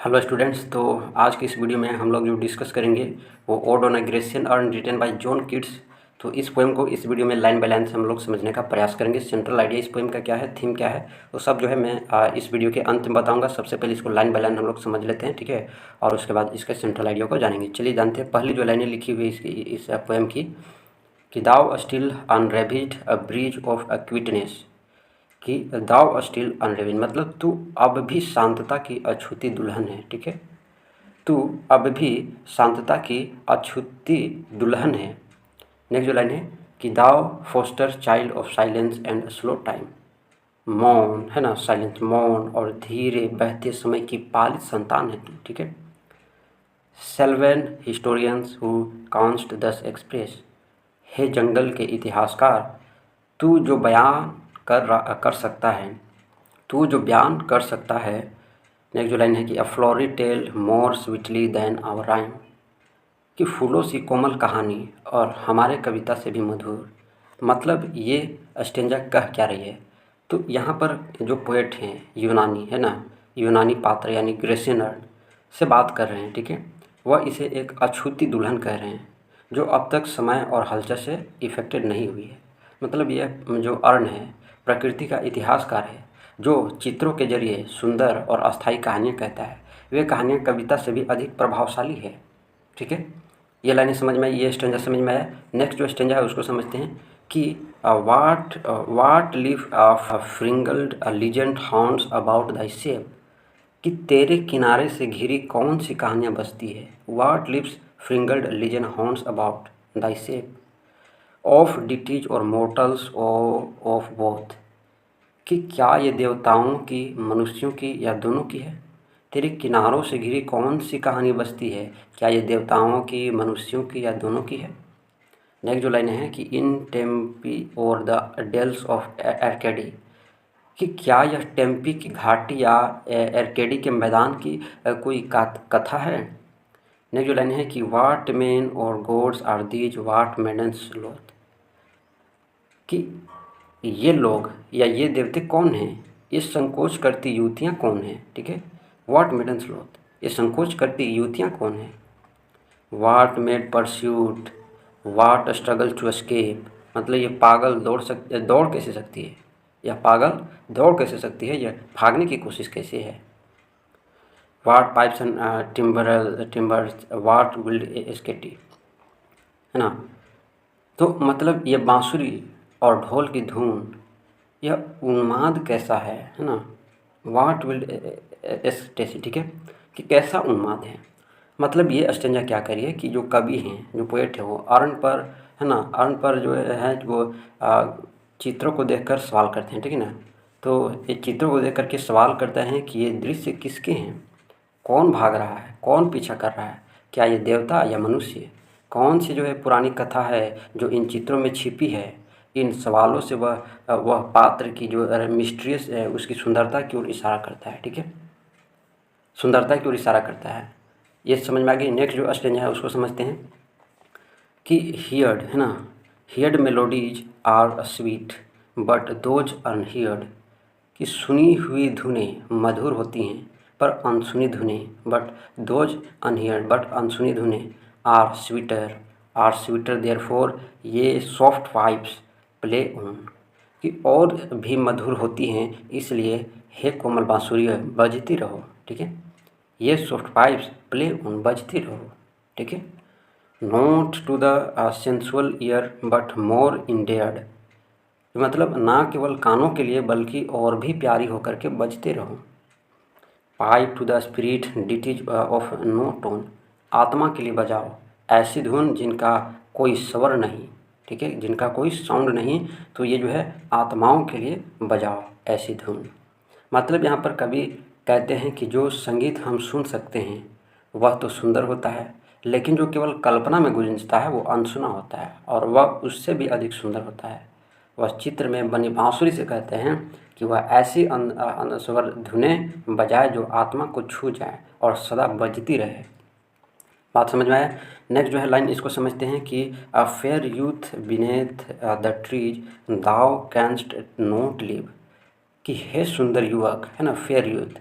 Hello students. तो आज की इस वीडियो में हम लोग जो डिस्कस करेंगे वो ode on a Grecian urn written by John Keats. तो इस पोएम को इस वीडियो में लाइन बाय लाइन से हम लोग समझने का प्रयास करेंगे। सेंट्रल आइडिया इस पोएम का क्या है, थीम क्या है, वो सब जो है मैं इस वीडियो के अंत में बताऊंगा। सबसे पहले इसको लाइन बाय लाइन हम लोग समझ लेते हैं, ठीक है, और उसके बाद इसके सेंट्रल आइडिया को जानेंगे। चलिए जानते हैं पहली जो लाइनें लिखी हुई इसकी इस पोएम की, कि दाउ स्टिल अनरेविड अ ब्रिज ऑफ अक्विटनेस, कि दाउ स्टिल अनरेविड मतलब तू अब भी शांतता की अछूती दुल्हन है, ठीक है, तू अब भी शांतता की अछूती दुल्हन है। नेक्स्ट जो लाइन है कि thou foster child of silence and slow time, मौन है ना, साइलेंस मौन और धीरे बहते समय की पालित संतान है तू, ठीक है। सेल्वेन हिस्टोरियंस हु कांस्ट दस एक्सप्रेस, हे जंगल के इतिहासकार, तू जो बयान कर सकता है, तू जो बयान कर सकता है। नेक्स्ट जो लाइन है कि a flowery tale more sweetly than our rhyme, कि फूलों सी कोमल कहानी और हमारे कविता से भी मधुर। मतलब ये स्टेंजा कह क्या रही है, तो यहाँ पर जो पोएट हैं यूनानी है ना, यूनानी पात्र यानी ग्रेसियनर से बात कर रहे हैं, ठीक है। वह इसे एक अछूती दुल्हन कह रहे हैं जो अब तक समय और हलचल से इफेक्टेड नहीं हुई है। मतलब यह जो अर्ण है प्रकृति का इतिहासकार है जो चित्रों के जरिए सुंदर और अस्थायी कहानियाँ कहता है। वे कहानियाँ कविता से भी अधिक प्रभावशाली है, ठीक है। ये लाइनें समझ में आई, ये स्टेंजा समझ में आया। नेक्स्ट जो स्टेंजा है उसको समझते हैं कि what leaf of fringed legend haunts about thy shape, कि तेरे किनारे से घिरी कौन सी कहानियाँ बसती है। What leaves fringed legend haunts about thy shape of deities or mortals of both, कि क्या ये देवताओं की, मनुष्यों की या दोनों की है। तेरे किनारों से घिरी कौन सी कहानी बसती है, क्या ये देवताओं की, मनुष्यों की या दोनों की है। नेक्स्ट जो लाइन है कि इन टेम्पी और द डेल्स ऑफ एरकेडी, कि क्या यह टेम्पी की घाटी या एरकेडी के मैदान की कोई कथा है। नेक्स्ट जो लाइन है कि what men or gods are these what maidens loth, कि ये लोग या ये देवते कौन हैं, ये संकोच करती युवतियाँ कौन हैं, ठीक है। वाट मेडन स्लोथ, ये संकोच करती युवतियाँ कौन हैं। What mad pursuit, what struggle to escape, मतलब ये पागल दौड़ कैसे सकती है, यह पागल दौड़ कैसे सकती है, यह भागने की कोशिश कैसे है। What pipes and timbrels what wild स्केटी, है ना। तो मतलब ये बांसुरी और ढोल की धुन, यह उन्माद कैसा है ना। वाट विल एस्टेसी, ठीक है, कि कैसा उन्माद है। मतलब ये स्टेंजा क्या करिए कि जो कवि हैं, जो पोएट है, वो अर्ण पर है ना, अर्ण पर जो है वो चित्रों को देखकर सवाल करते हैं, ठीक है ना। तो ये चित्रों को देख करके सवाल करते हैं कि ये दृश्य किसके हैं, कौन भाग रहा है, कौन पीछा कर रहा है, क्या ये देवता या मनुष्य, कौन सी जो है पुरानी कथा है जो इन चित्रों में छिपी है। इन सवालों से वह पात्र की जो मिस्ट्रियस है उसकी सुंदरता की ओर इशारा करता है, ठीक है, सुंदरता की ओर इशारा करता है। ये समझ में आ गई। नेक्स्ट जो स्टेंजा है उसको समझते हैं कि हियर्ड है ना, heard melodies are sweet but those unheard, कि सुनी हुई धुनें मधुर होती हैं पर अनसुनी धुनें, बट दोज अनहियर्ड, बट अनसुनी धुनें are sweeter therefore ye soft vibes play on, कि और भी मधुर होती हैं इसलिए हे कोमल बांसुरी बजती रहो, ठीक है। ये सॉफ्ट पाइप्स प्ले ऑन बजती रहो, ठीक है। Not to the sensual ear but more endeared, मतलब ना केवल कानों के लिए बल्कि और भी प्यारी होकर के बजते रहो। Pipe to the spirit ditties of no tone, आत्मा के लिए बजाओ ऐसी धुन जिनका कोई स्वर नहीं, ठीक है, जिनका कोई साउंड नहीं, तो ये जो है आत्माओं के लिए बजाओ ऐसी धुन। मतलब यहाँ पर कवि कहते हैं कि जो संगीत हम सुन सकते हैं वह तो सुंदर होता है, लेकिन जो केवल कल्पना में गूंजता है वो अनसुना होता है और वह उससे भी अधिक सुंदर होता है। वह चित्र में बनी बांसुरी से कहते हैं कि वह ऐसी स्वर धुनें बजाए जो आत्मा को छू जाए और सदा बजती रहे। बात समझ में आया। नेक्स्ट जो है लाइन इसको समझते हैं कि a fair youth beneath the trees thou canst not leave, कि हे सुंदर युवक है ना, फेयर यूथ,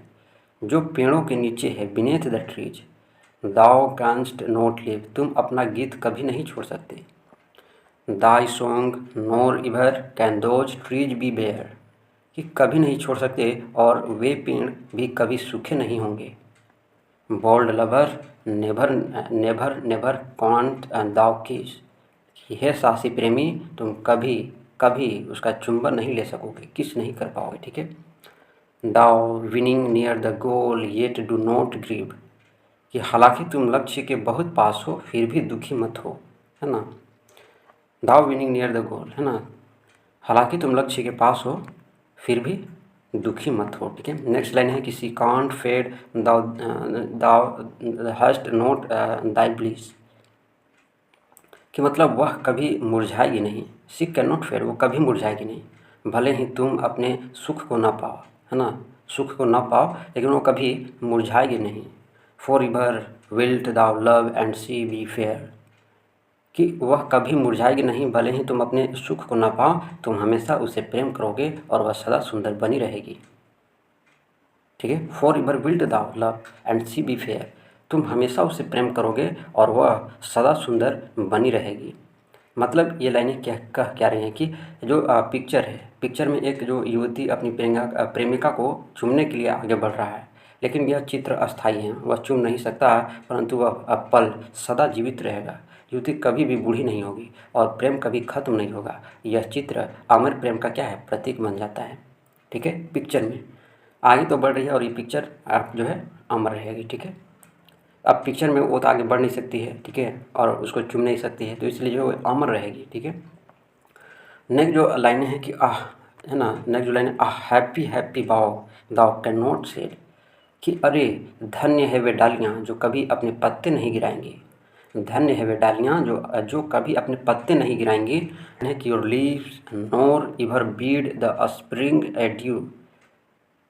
जो पेड़ों के नीचे है, beneath the trees thou canst not leave, तुम अपना गीत कभी नहीं छोड़ सकते। Thy song nor ever can those trees be bare, कि कभी नहीं छोड़ सकते और वे पेड़ भी कभी सूखे नहीं होंगे। Bold lover never never never canst thou kiss, कि हे साहसी प्रेमी, तुम कभी कभी उसका चुंबन नहीं ले सकोगे, किस नहीं कर पाओगे। ठीक है। Though winning near the goal yet do not grieve, कि हालांकि तुम लक्ष्य के बहुत पास हो फिर भी दुखी मत हो, है ना। दाउ विनिंग नियर द गोल, है ना, हालांकि तुम लक्ष्य के पास हो फिर भी दुखी मत हो। ठीक है। नेक्स्ट लाइन है कि she can't fade though thou hast not thy bliss, कि मतलब वह कभी मुरझाएगी नहीं। सी कैन नॉट फेड, वो कभी मुरझाएगी नहीं, भले ही तुम अपने सुख को ना पाओ, है ना, सुख को ना पाओ, लेकिन वो कभी मुरझाएगी नहीं। For ever wilt thou love and she be fair, कि वह कभी मुरझाएगी नहीं, भले ही तुम अपने सुख को ना पाओ, तुम हमेशा उसे प्रेम करोगे और वह सदा सुंदर बनी रहेगी। ठीक है। For ever wilt thou love and she be fair, तुम हमेशा उसे प्रेम करोगे और वह सदा सुंदर बनी रहेगी। मतलब ये लाइनें कह क्या रही हैं कि जो पिक्चर है, पिक्चर में एक जो युवती अपनी प्रेमिका को चूमने के लिए आगे बढ़ रहा है, लेकिन यह चित्र अस्थायी है, वह चूम नहीं सकता, परंतु वह पल सदा जीवित रहेगा। युवती कभी भी बूढ़ी नहीं होगी और प्रेम कभी खत्म नहीं होगा। यह चित्र अमर प्रेम का क्या है, प्रतीक बन जाता है। ठीक है। पिक्चर में आगे तो बढ़ रही है और ये पिक्चर जो है अमर रहेगी। ठीक है। अब पिक्चर में वो तो आगे बढ़ नहीं सकती है, ठीक है, और उसको चुम नहीं सकती है, तो इसलिए जो अमर रहेगी। ठीक है। नेक्स्ट जो लाइनें हैं कि आह, है ना, नेक्स्ट जो लाइन है, आह हैप्पी हैप्पी बाओ दाउ कैन नॉट सेड, कि अरे धन्य है वे डालियाँ जो कभी अपने पत्ते नहीं गिराएंगी। धन्य है वे डालियाँ जो जो कभी अपने पत्ते नहीं गिराएंगी। कि your leaves NOR इवर Beed the spring edu,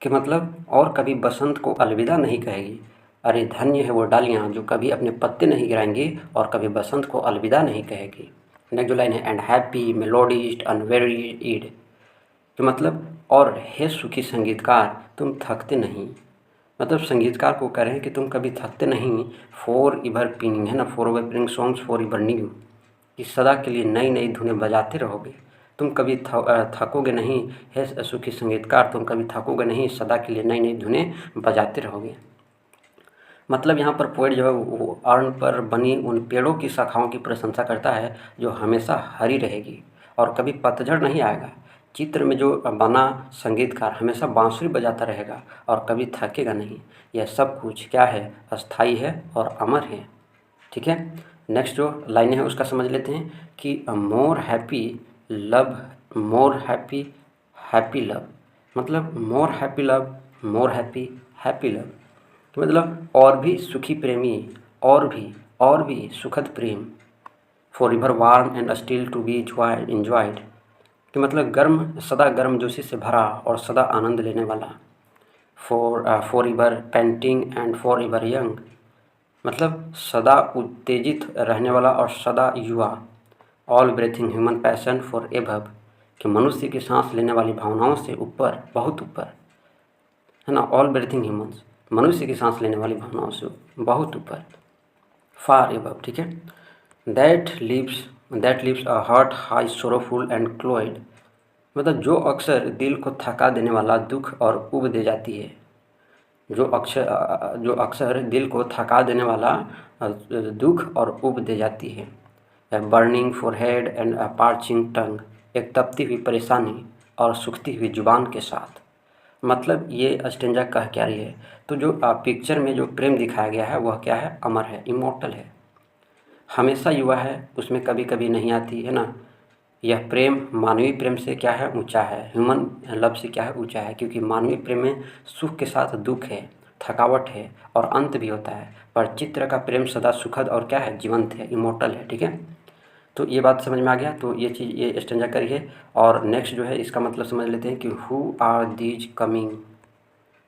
कि मतलब और कभी बसंत को अलविदा नहीं कहेगी। अरे धन्य है वो डालियाँ जो कभी अपने पत्ते नहीं गिराएंगी और कभी बसंत को अलविदा नहीं कहेगी। नेक्स्ट जो लाइन है, एंड हैप्पी मेलोडिस्ट अनवेरिड, कि मतलब और हे सुखी संगीतकार तुम थकते नहीं। मतलब संगीतकार को कह रहे हैं कि तुम कभी थकते नहीं। फॉर इवर पिनिंग, है ना, for ever pinning songs for इवर new, कि सदा के लिए नई नई धुनें बजाते रहोगे, तुम कभी थकोगे नहीं। हे सुखी संगीतकार तुम कभी थकोगे नहीं, सदा के लिए नई नई धुनें बजाते रहोगे। मतलब यहाँ पर पोएट जो है वो अर्न पर बनी उन पेड़ों की शाखाओं की प्रशंसा करता है जो हमेशा हरी रहेगी और कभी पतझड़ नहीं आएगा। चित्र में जो बना संगीतकार हमेशा बांसुरी बजाता रहेगा और कभी थकेगा नहीं। यह सब कुछ क्या है, अस्थाई है और अमर है। ठीक है। नेक्स्ट जो लाइनें हैं उसका समझ लेते हैं कि more happy love, more happy happy love, मतलब more happy love, more happy happy love, तो मतलब और भी सुखी प्रेमी, और भी सुखद प्रेम। For ever warm and still to be enjoyed, कि मतलब गर्म, सदा गर्म जोशी से भरा और सदा आनंद लेने वाला। For ever painting and for ever young, मतलब सदा उत्तेजित रहने वाला और सदा युवा। All breathing human passion for above, कि मनुष्य की सांस लेने वाली भावनाओं से ऊपर, बहुत ऊपर, है ना। ऑल ब्रीथिंग ह्यूमन्स, मनुष्य की सांस लेने वाली भावनाओं से बहुत ऊपर, फार एबव। ठीक है। That leaves a heart high sorrowful and cloyed, मतलब जो अक्सर दिल को थका देने वाला दुख और उब दे जाती है। जो अक्सर दिल को थका देने वाला दुख और उब दे जाती है। बर्निंग फॉरहेड एंड पार्चिंग टंग, एक तपती हुई परेशानी और सूखती हुई जुबान के साथ। मतलब ये स्टेंजा कह क्या रही है, तो जो पिक्चर में जो प्रेम दिखाया गया है वह क्या है, अमर है, इमॉर्टल है, हमेशा युवा है, उसमें कभी कभी नहीं आती, है ना। यह प्रेम मानवीय प्रेम से क्या है, ऊंचा है, ह्यूमन लव से क्या है, ऊंचा है, क्योंकि मानवीय प्रेम में सुख के साथ दुख है, थकावट है और अंत भी होता है, पर चित्र का प्रेम सदा सुखद और क्या है, जीवंत है, इमॉर्टल है। ठीक है। तो ये बात समझ में आ गया, तो ये चीज़ ये स्टेंजा करिए। और नेक्स्ट जो है इसका मतलब समझ लेते हैं कि who are these coming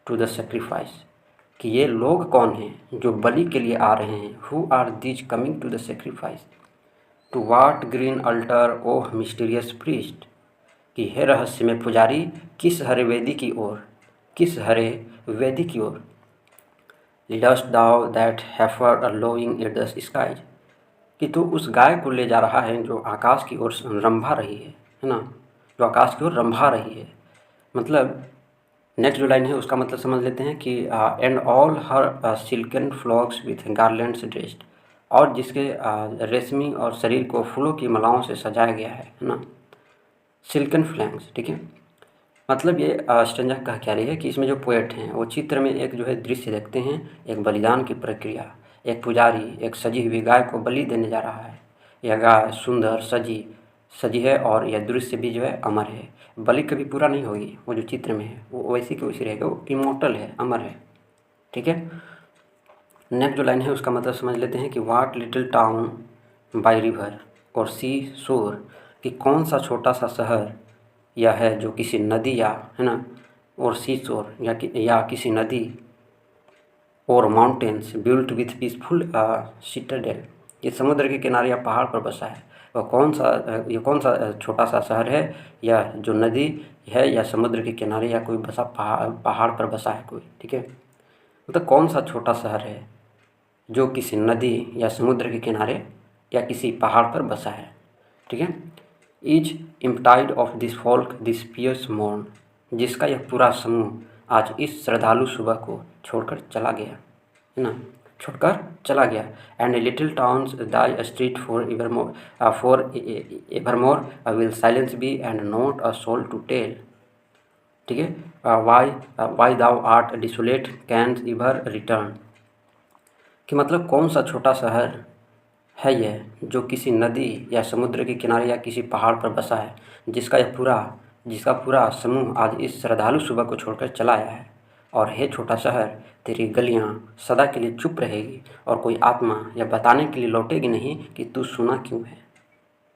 to the sacrifice, कि ये लोग कौन हैं जो बलि के लिए आ रहे हैं। Who are these coming to the sacrifice to what green altar O mysterious priest, कि हे रहस्य में पुजारी किस हरे वेदी की ओर, किस हरे वेदी की ओर, लीडस्ट दाउ दैट हैफर लोइंग एट द स्काइज, कि तू उस गाय को ले जा रहा है जो आकाश की ओर रंभा रही है ना, जो आकाश की ओर रंभा रही है। मतलब नेक्स्ट जो लाइन है उसका मतलब समझ लेते हैं कि and all her silken flanks with garlands dressed, और जिसके रेशमी और शरीर को फूलों की मालाओं से सजाया गया है ना, सिल्कन फ्लैंक्स, ठीक है। मतलब ये स्टेंजा कह क्या रही है कि इसमें जो पोएट हैं वो चित्र में एक जो है दृश्य देखते हैं, एक बलिदान की प्रक्रिया, एक पुजारी एक सजी हुई गाय को बलि देने जा रहा है। यह गाय सुंदर सजी सजी है और यह दृश्य भी जो है अमर है। बलि कभी पूरा नहीं होगी, वो जो चित्र में है वो वैसी की वैसी रहेगा, वो इमोर्टल है, अमर है, ठीक है। नेक्स्ट जो लाइन है उसका मतलब समझ लेते हैं कि वाट लिटिल टाउन बाय रिवर और सी शोर, कि कौन सा छोटा सा शहर यह है जो किसी नदी या है ना और सी शोर या किसी नदी और mountains built with peaceful Citadel, ये समुद्र के किनारे या पहाड़ पर बसा है। वह ये कौन सा छोटा सा शहर है या जो नदी है या समुद्र के किनारे या कोई बसा पहाड़ पर बसा है कोई, ठीक है। मतलब कौन सा छोटा शहर है जो किसी नदी या समुद्र के किनारे या किसी पहाड़ पर बसा है, ठीक है। Is emptied of this folk this pious morn, जिसका यह पूरा समूह आज इस श्रद्धालु सुबह को छोड़कर चला गया, है ना, छोड़कर चला गया। And little towns thy street for evermore will silence be and not a soul to tell, ठीक है। Why thou art desolate can ever return, कि मतलब कौन सा छोटा शहर है यह जो किसी नदी या समुद्र के किनारे या किसी पहाड़ पर बसा है, जिसका पूरा समूह आज इस श्रद्धालु सुबह को छोड़कर चला आया है। और हे छोटा शहर, तेरी गलियां सदा के लिए चुप रहेगी और कोई आत्मा यह बताने के लिए लौटेगी नहीं कि तू सुना क्यों है,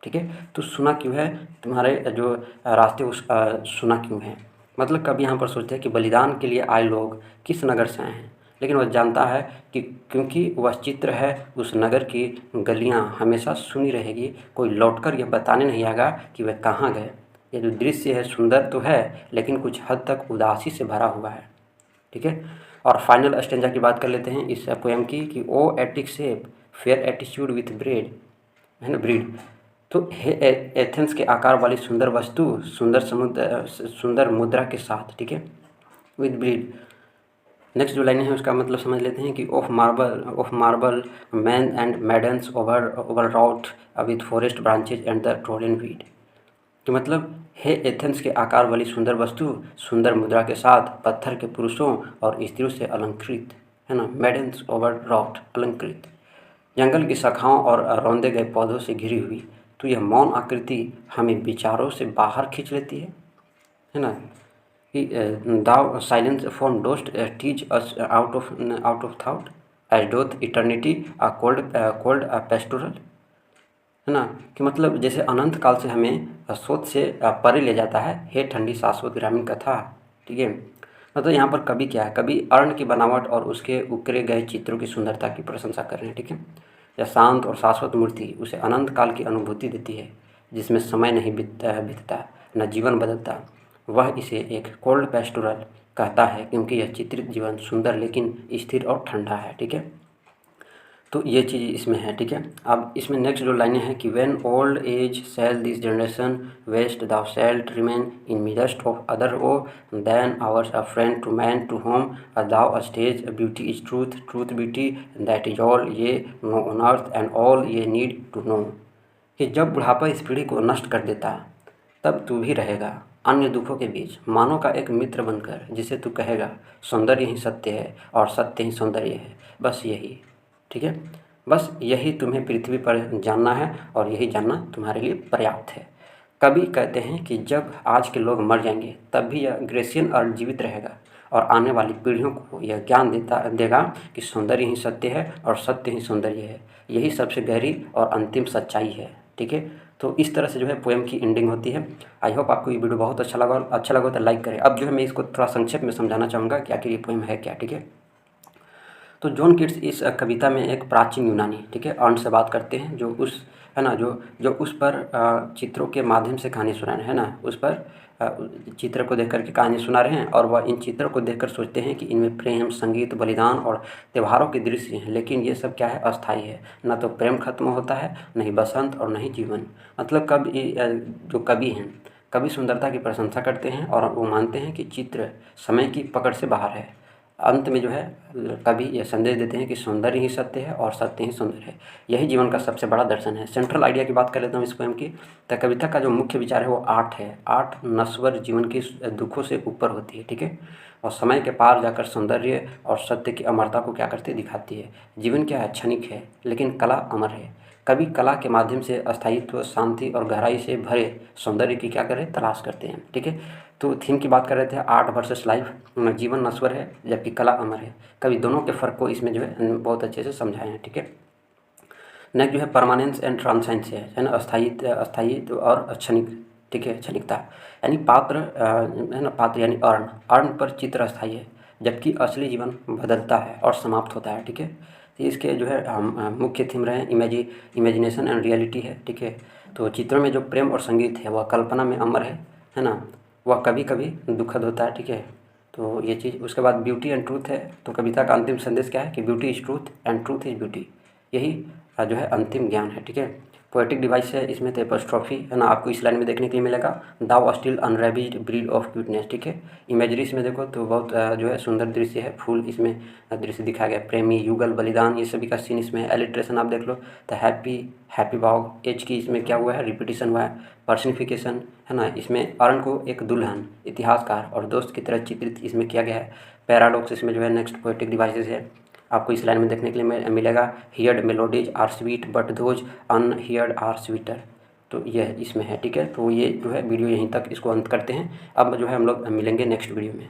ठीक है। तू सुना क्यों है, तुम्हारे जो रास्ते उस सुना क्यों है। मतलब कभी यहाँ पर सोचते हैं कि बलिदान के लिए आए लोग किस नगर से आए हैं, लेकिन वह जानता है कि क्योंकि वह चित्र है उस नगर की गलियाँ हमेशा सुनी रहेगी, कोई लौटकर यह बताने नहीं आएगा कि वह कहाँ गए। ये जो दृश्य है सुंदर तो है लेकिन कुछ हद तक उदासी से भरा हुआ है, ठीक है। और फाइनल स्टेंजा की बात कर लेते हैं इस पोएम की कि O Attic shape fair attitude with brede, है ना, ब्रीड। तो हे एथेंस के आकार वाली सुंदर वस्तु सुंदर मुद्रा के साथ, ठीक है, विद ब्रीड। नेक्स्ट जो लाइन है उसका मतलब समझ लेते हैं कि of marble men and maidens overwrought with forest branches and the trodden weed, तो मतलब हे एथेंस के आकार वाली सुंदर वस्तु सुंदर मुद्रा के साथ पत्थर के पुरुषों और स्त्रियों से अलंकृत, है ना, मैडन्स ओवर राउट अलंकृत, जंगल की शाखाओं और रौंदे गए पौधों से घिरी हुई। तो यह मौन आकृति हमें विचारों से बाहर खींच लेती है ना, कि thou silent form dost tease us out of thought as doth eternity ah cold pastoral, है ना, कि मतलब जैसे अनंत काल से हमें सोच से परे ले जाता है, हे ठंडी शाश्वत ग्रामीण कथा, ठीक है। मतलब यहाँ पर कवि क्या है, कवि अर्ण की बनावट और उसके उकरे गए चित्रों की सुंदरता की प्रशंसा कर रहे हैं, ठीक है। यह शांत और शाश्वत मूर्ति उसे अनंत काल की अनुभूति देती है जिसमें समय नहीं बीतता न जीवन बदलता। वह इसे एक कोल्ड पेस्टोरल कहता है क्योंकि यह चित्रित जीवन सुंदर लेकिन स्थिर और ठंडा है, ठीक है। तो ये चीज़ इसमें है, ठीक है। अब इसमें नेक्स्ट जो लाइनें हैं कि when old age shall this generation waste thou shalt remain in midst of other woe than ours a friend to man to whom thou a stage beauty is truth beauty that is all ye know on earth and all ye need to know, कि जब बुढ़ापा इस पीढ़ी को नष्ट कर देता तब तू भी रहेगा अन्य दुखों के बीच मानव का एक मित्र बनकर, जिसे तू कहेगा सौंदर्य ही सत्य है और सत्य ही सौंदर्य है, बस यही, ठीक है। बस यही तुम्हें पृथ्वी पर जानना है और यही जानना तुम्हारे लिए पर्याप्त है। कवि कहते हैं कि जब आज के लोग मर जाएंगे तब भी यह ग्रेसियन अर्थ जीवित रहेगा और आने वाली पीढ़ियों को यह ज्ञान देगा कि सौंदर्य ही सत्य है और सत्य ही सौंदर्य है, यही सबसे गहरी और अंतिम सच्चाई है, ठीक है। तो इस तरह से जो है पोएम की एंडिंग होती है। आई होप आपको ये वीडियो बहुत अच्छा लगा तो लाइक करें। अब जो है मैं इसको थोड़ा संक्षेप में समझाना चाहूँगा कि आखिर ये पोएम है क्या, ठीक है। तो जॉन कीट्स इस कविता में एक प्राचीन यूनानी, ठीक है, अर्ण से बात करते हैं जो उस है ना, जो जो उस पर चित्रों के माध्यम से कहानी सुना रहे हैं ना, उस पर चित्र को देख कर के कहानी सुना रहे हैं और वह इन चित्रों को देखकर सोचते हैं कि इनमें प्रेम, संगीत, बलिदान और त्योहारों के दृश्य हैं, लेकिन ये सब क्या है, अस्थायी है। ना तो प्रेम खत्म होता है, न ही बसंत और न ही जीवन। मतलब जो कवि हैं, कवि सुंदरता की प्रशंसा करते हैं और वो मानते हैं कि चित्र समय की पकड़ से बाहर है। अंत में जो है कवि यह संदेश देते हैं कि सौंदर्य ही सत्य है और सत्य ही सुंदर है। यही जीवन का सबसे बड़ा दर्शन है। सेंट्रल आइडिया की बात कर लेता हूँ इस पोएम की। तो कविता का जो मुख्य विचार है वो आर्ट है। आर्ट नश्वर जीवन के दुखों से ऊपर होती है, ठीक है, और समय के पार जाकर सौंदर्य और सत्य की अमरता को क्या करती है, दिखाती है। जीवन क्या है, क्षणिक है, लेकिन कला अमर है। कवि कला के माध्यम से अस्थायित्व, शांति और गहराई से भरे सौंदर्य की क्या करें, तलाश करते हैं, ठीक है। तो थीम की बात कर रहे थे, आर्ट वर्सेस लाइफ। जीवन नश्वर है जबकि कला अमर है। कवि दोनों के फ़र्क को इसमें जो है बहुत अच्छे से समझाए हैं, ठीक है। नेक्स्ट जो है परमानेंस एंड ट्रांसेंस है ना, अस्थायित्व और क्षणिक, ठीक है, क्षणिकता। यानी पात्र है ना, पात्र यानी अर्न पर चित्र अस्थायी है, जबकि असली जीवन बदलता है और समाप्त होता है, ठीक है। तो इसके जो है मुख्य थीम रहे इमेजिनेशन एंड रियलिटी है, ठीक है। तो चित्रों में जो प्रेम और संगीत है वह कल्पना में अमर है ना, वह कभी कभी दुखद होता है, ठीक है। तो ये चीज़, उसके बाद ब्यूटी एंड ट्रूथ है। तो कविता का अंतिम संदेश क्या है कि beauty is truth and truth is beauty. यही जो है अंतिम ज्ञान है, ठीक है। पोएटिक डिवाइस है इसमें, तो एपोस्ट्रॉफी है ना, आपको इस लाइन में देखने के लिए मिलेगा, दाउ स्टिल अनरेबिड ब्रीड ऑफ क्यूटनेस, ठीक है। इमेजरी इसमें देखो तो बहुत जो है सुंदर दृश्य है, फूल इसमें दृश्य दिखाया गया, प्रेमी, युगल, बलिदान, ये सभी का सीन इसमें है। एलिट्रेशन आप देख लो तो हैप्पी भाव, एज की इसमें क्या हुआ है, रिपीटिशन हुआ है। पर्सनिफिकेशन है ना, इसमें अर्न को एक दुल्हन, इतिहासकार और दोस्त की तरह चित्रित इसमें किया गया है। पैराडॉक्स इसमें जो है नेक्स्ट पोएटिक डिवाइसेस है, आपको इस लाइन में देखने के लिए मिलेगा, heard melodies are sweet but those unheard are sweeter. तो यह इसमें है, ठीक है। तो ये जो है वीडियो यहीं तक इसको अंत करते हैं। अब जो है हम लोग मिलेंगे नेक्स्ट वीडियो में।